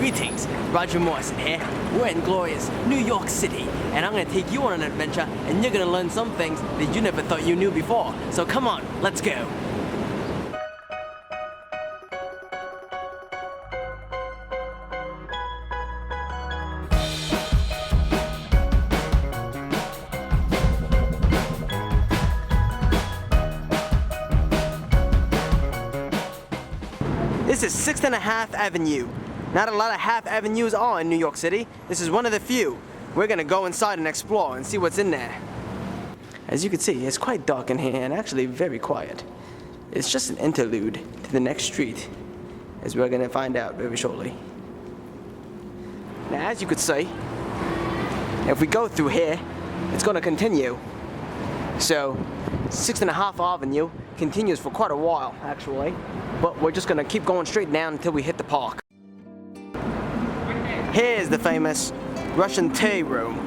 Greetings, Roger Morrison here. We're in glorious New York City, and I'm gonna take you on an adventure, and you're gonna learn some things that you never thought you knew before. So come on, let's go. This is 6.5 Avenue. Not a lot of half avenues are in New York City. This is one of the few. We're gonna go inside and explore and see what's in there. As you can see, it's quite dark in here and actually very quiet. It's just an interlude to the next street, as we're gonna find out very shortly. Now, as you could see, if we go through here, it's gonna continue. So, 6.5 Avenue continues for quite a while, actually. But we're just gonna keep going straight down until we hit the park. Here's the famous Russian tea room.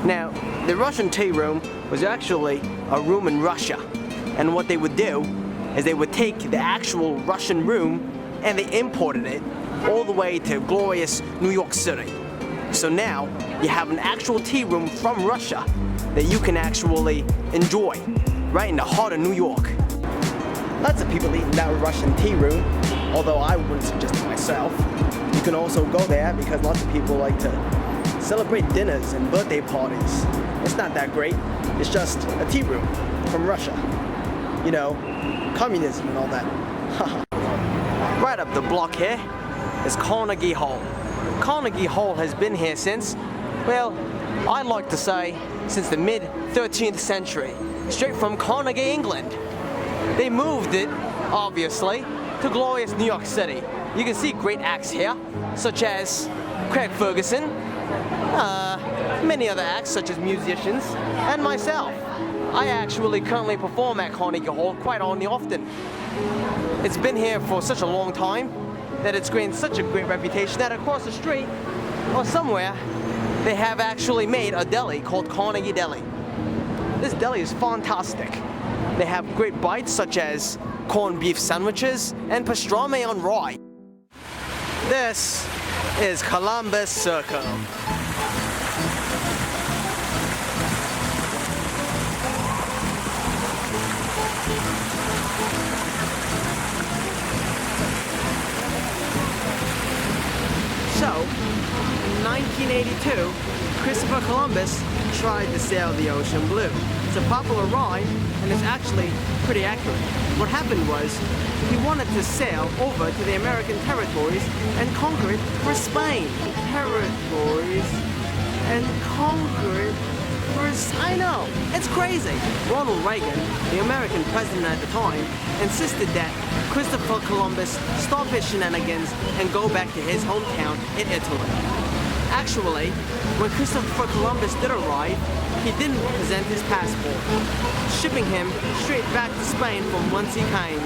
Now, the Russian tea room was actually a room in Russia. And what they would do is they would take the actual Russian room and they imported it all the way to glorious New York City. So now, you have an actual tea room from Russia that you can actually enjoy right in the heart of New York. Lots of people eat in that Russian tea room, although I wouldn't suggest it myself. You can also go there because lots of people like to celebrate dinners and birthday parties. It's not that great, it's just a tea room from Russia. You know, communism and all that. Right up the block here is Carnegie Hall. Carnegie Hall has been here since, well, I like to say, since the mid-13th century, straight from Carnegie, England. They moved it, obviously, to glorious New York City. You can see great acts here, such as Craig Ferguson, many other acts such as musicians, and myself. I actually currently perform at Carnegie Hall quite often. It's been here for such a long time that it's gained such a great reputation that across the street, or somewhere, they have actually made a deli called Carnegie Deli. This deli is fantastic. They have great bites such as corned beef sandwiches and pastrami on rye. This is Columbus Circle. So, in 1982, Christopher Columbus tried to sail the ocean blue. It's a popular ride, and it's actually pretty accurate. What happened was, he wanted to sail over to the American territories and conquer it for Spain. Territories and conquer it for I know, it's crazy. Ronald Reagan, the American president at the time, insisted that Christopher Columbus stop his shenanigans and go back to his hometown in Italy. Actually, when Christopher Columbus did arrive, he didn't present his passport, shipping him straight back to Spain from whence he came.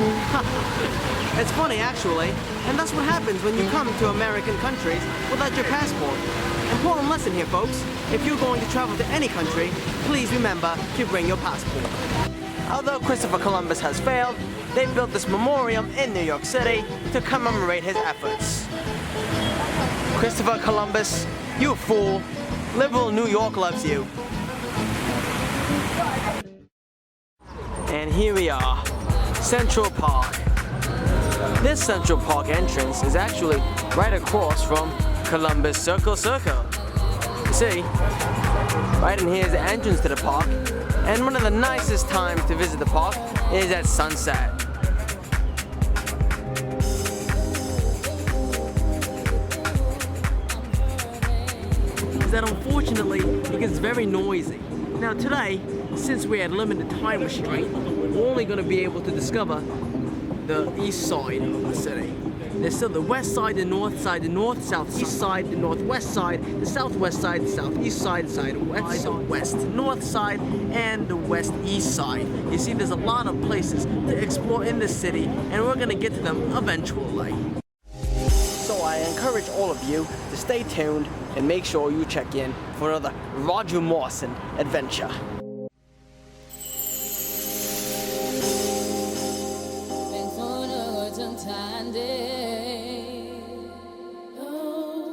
It's funny actually, and that's what happens when you come to American countries without your passport. Important lesson here, folks. If you're going to travel to any country, please remember to bring your passport. Although Christopher Columbus has failed, they built this memorial in New York City to commemorate his efforts. Christopher Columbus, you fool. Liberal New York loves you. And here we are, Central Park. This Central Park entrance is actually right across from Columbus Circle. You see, right in here is the entrance to the park, and one of the nicest times to visit the park is at sunset. Is that unfortunately it gets very noisy. Now today, since we had limited time restraint, we're only going to be able to discover the east side of the city. There's still the west side, the north side, the north, southeast side, the northwest side, the southwest side, the southeast side, the southwest, north side, and the west east side. You see, there's a lot of places to explore in this city, and we're going to get to them eventually. So I encourage all of you to stay tuned and make sure you check in for another Roger Morrison adventure. Oh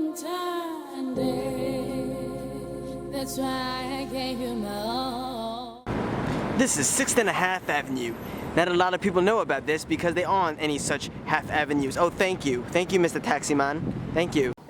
foolish. That's why I gave you my all. This is 6th and a Half Avenue. Not a lot of people know about this because there aren't any such half avenues. Oh, thank you. Thank you, Mr. Taxi Man. Thank you.